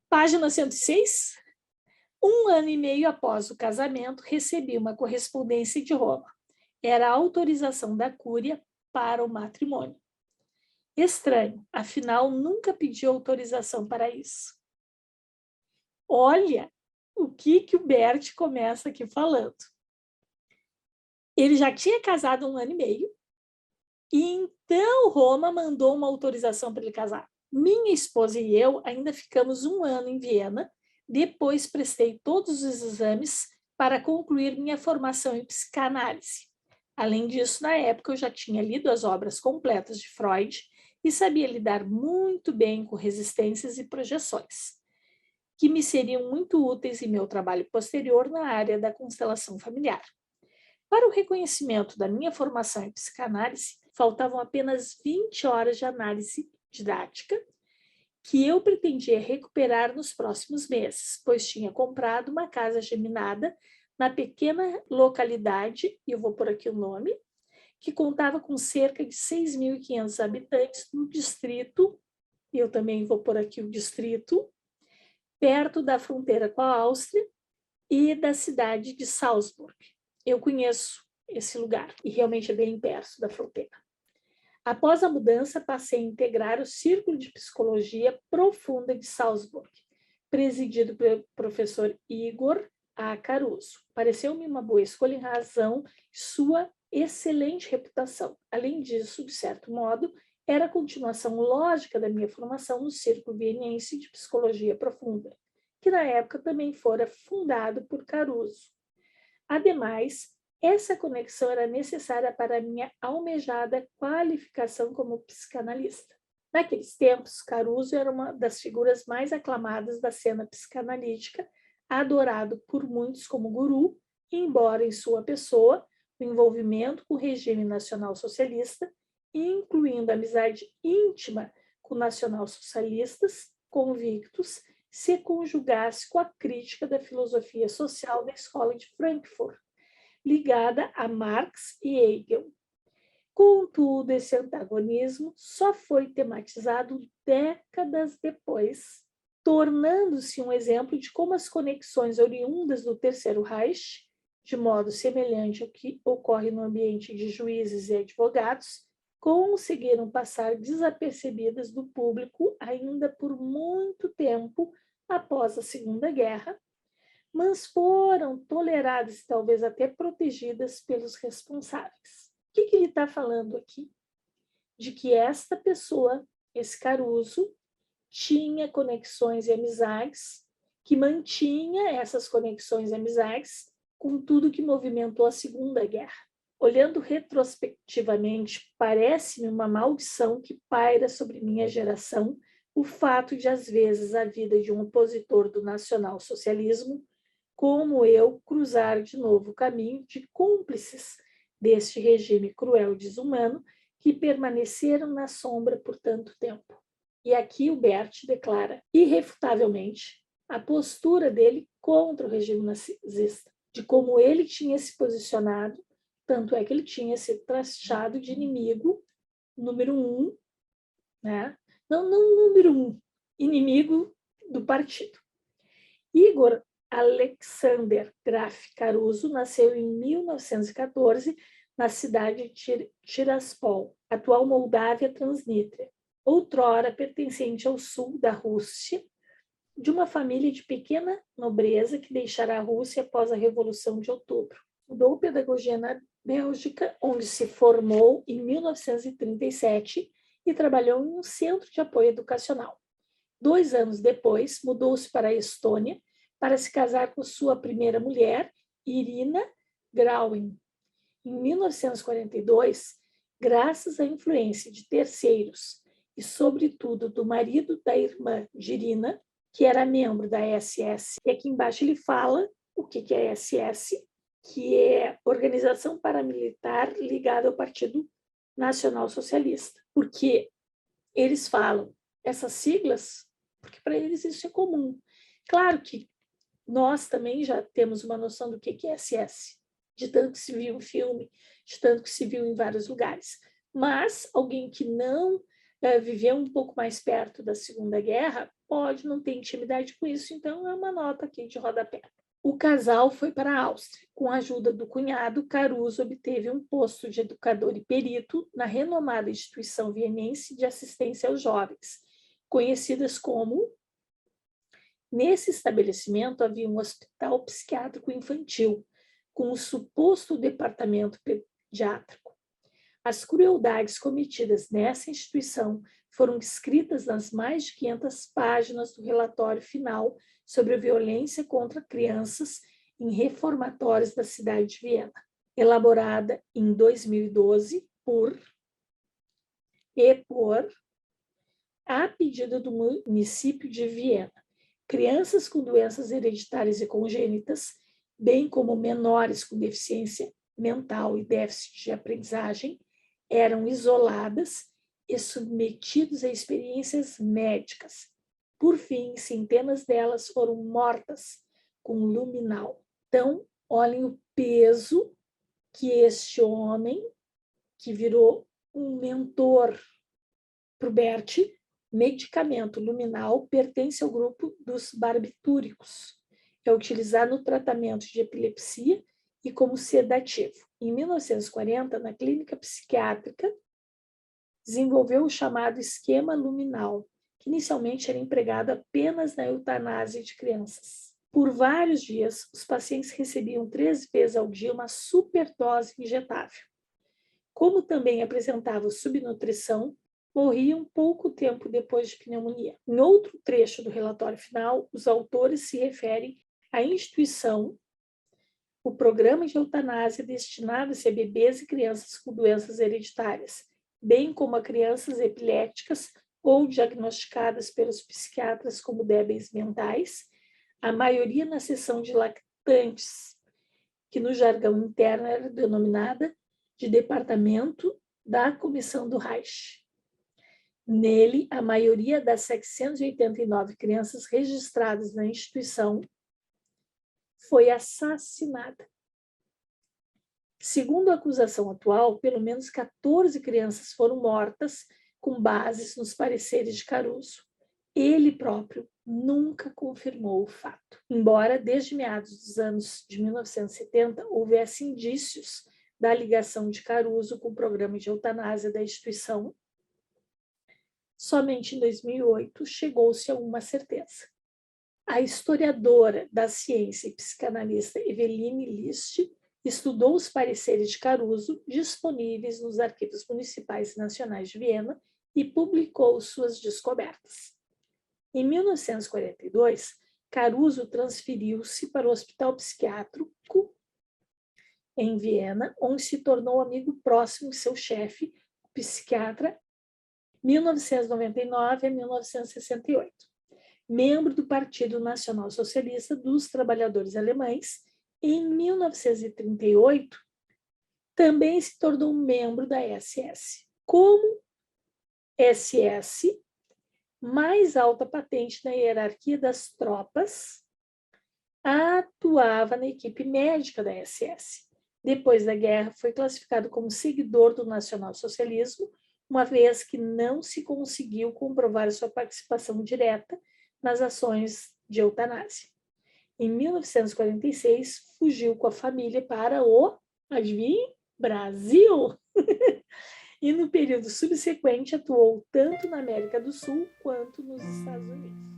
Página 106. 1 ano e meio após o casamento, recebi uma correspondência de Roma. Era a autorização da Cúria para o matrimônio. Estranho, afinal, nunca pedi autorização para isso. Olha o que o Bert começa aqui falando. Ele já tinha casado 1 ano e meio, e então Roma mandou uma autorização para ele casar. Minha esposa e eu ainda ficamos 1 ano em Viena, depois prestei todos os exames para concluir minha formação em psicanálise. Além disso, na época eu já tinha lido as obras completas de Freud e sabia lidar muito bem com resistências e projeções, que me seriam muito úteis em meu trabalho posterior na área da constelação familiar. Para o reconhecimento da minha formação em psicanálise, faltavam apenas 20 horas de análise didática, que eu pretendia recuperar nos próximos meses, pois tinha comprado uma casa geminada na pequena localidade, e eu vou pôr aqui o nome, que contava com cerca de 6.500 habitantes no distrito, e eu também vou pôr aqui o distrito, perto da fronteira com a Áustria e da cidade de Salzburg. Eu conheço esse lugar e realmente é bem perto da fronteira. Após a mudança, passei a integrar o Círculo de Psicologia Profunda de Salzburg, presidido pelo professor Igor A. Caruso. Pareceu-me uma boa escolha em razão de sua excelente reputação. Além disso, de certo modo, era a continuação lógica da minha formação no Círculo Vieniense de Psicologia Profunda, que na época também fora fundado por Caruso. Ademais, essa conexão era necessária para a minha almejada qualificação como psicanalista. Naqueles tempos, Caruso era uma das figuras mais aclamadas da cena psicanalítica, adorado por muitos como guru, embora em sua pessoa o envolvimento com o regime nacional-socialista, incluindo a amizade íntima com nacional-socialistas convictos, se conjugasse com a crítica da filosofia social da Escola de Frankfurt, ligada a Marx e Hegel. Contudo, esse antagonismo só foi tematizado décadas depois, tornando-se um exemplo de como as conexões oriundas do Terceiro Reich, de modo semelhante ao que ocorre no ambiente de juízes e advogados, conseguiram passar desapercebidas do público ainda por muito tempo após a Segunda Guerra, mas foram toleradas e talvez até protegidas pelos responsáveis. O que ele está falando aqui? De que esta pessoa, esse Caruso, tinha conexões e amizades, que mantinha essas conexões e amizades com tudo que movimentou a Segunda Guerra. Olhando retrospectivamente, parece-me uma maldição que paira sobre minha geração o fato de, às vezes, a vida de um opositor do nacionalsocialismo como eu cruzar de novo o caminho de cúmplices deste regime cruel e desumano que permaneceram na sombra por tanto tempo. E aqui o Bert declara irrefutavelmente a postura dele contra o regime nazista, de como ele tinha se posicionado, tanto é que ele tinha sido taxado de inimigo número 1, né? Não número 1, inimigo do partido. Igor Alexander Graf Caruso nasceu em 1914 na cidade de Tiraspol, atual Moldávia Transnistria, outrora pertencente ao sul da Rússia, de uma família de pequena nobreza que deixará a Rússia após a Revolução de Outubro. Estudou pedagogia na Bélgica, onde se formou em 1937 e trabalhou em um centro de apoio educacional. 2 anos depois, mudou-se para a Estônia para se casar com sua primeira mulher, Irina Grauin. Em 1942, graças à influência de terceiros e, sobretudo, do marido da irmã de Irina, que era membro da SS, e aqui embaixo ele fala o que é a SS, que é Organização Paramilitar ligada ao Partido Nacional Socialista, porque eles falam essas siglas, porque para eles isso é comum. Claro que nós também já temos uma noção do que é SS, de tanto que se viu em filme, de tanto que se viu em vários lugares. Mas alguém que não viveu um pouco mais perto da Segunda Guerra pode, não tem intimidade com isso, então é uma nota aqui de rodapé. O casal foi para a Áustria. Com a ajuda do cunhado, Caruso obteve um posto de educador e perito na renomada instituição vienense de assistência aos jovens, conhecidas como... Nesse estabelecimento havia um hospital psiquiátrico infantil, com um suposto departamento pediátrico. As crueldades cometidas nessa instituição foram descritas nas mais de 500 páginas do relatório final sobre a violência contra crianças em reformatórios da cidade de Viena, elaborada em 2012 por a pedido do município de Viena. Crianças com doenças hereditárias e congênitas, bem como menores com deficiência mental e déficit de aprendizagem, eram isoladas e submetidos a experiências médicas. Por fim, centenas delas foram mortas com luminal. Então, olhem o peso que este homem, que virou um mentor para o Bert, medicamento luminal, pertence ao grupo dos barbitúricos. É utilizado no tratamento de epilepsia e como sedativo. Em 1940, na clínica psiquiátrica, desenvolveu o chamado esquema luminal, que inicialmente era empregado apenas na eutanásia de crianças. Por vários dias, os pacientes recebiam 3 vezes ao dia uma superdose injetável. Como também apresentavam subnutrição, morriam pouco tempo depois de pneumonia. Em outro trecho do relatório final, os autores se referem à instituição, o programa de eutanásia destinado-se a bebês e crianças com doenças hereditárias, bem como a crianças epiléticas ou diagnosticadas pelos psiquiatras como débeis mentais, a maioria na seção de lactantes, que no jargão interno era denominada de Departamento da Comissão do Reich. Nele, a maioria das 789 crianças registradas na instituição foi assassinada. Segundo a acusação atual, pelo menos 14 crianças foram mortas com bases nos pareceres de Caruso. Ele próprio nunca confirmou o fato. Embora, desde meados dos anos de 1970, houvesse indícios da ligação de Caruso com o programa de eutanásia da instituição, somente em 2008 chegou-se a uma certeza. A historiadora da ciência e psicanalista Eveline List estudou os pareceres de Caruso disponíveis nos arquivos municipais e nacionais de Viena e publicou suas descobertas. Em 1942, Caruso transferiu-se para o Hospital Psiquiátrico em Viena, onde se tornou amigo próximo de seu chefe, o psiquiatra, 1999 a 1968. Membro do Partido Nacional Socialista dos Trabalhadores Alemães, em 1938, também se tornou membro da SS. Como SS, mais alta patente na hierarquia das tropas, atuava na equipe médica da SS. Depois da guerra, foi classificado como seguidor do nacionalsocialismo, uma vez que não se conseguiu comprovar sua participação direta nas ações de eutanásia. Em 1946, fugiu com a família para o, adivinhe, Brasil! E no período subsequente atuou tanto na América do Sul quanto nos Estados Unidos.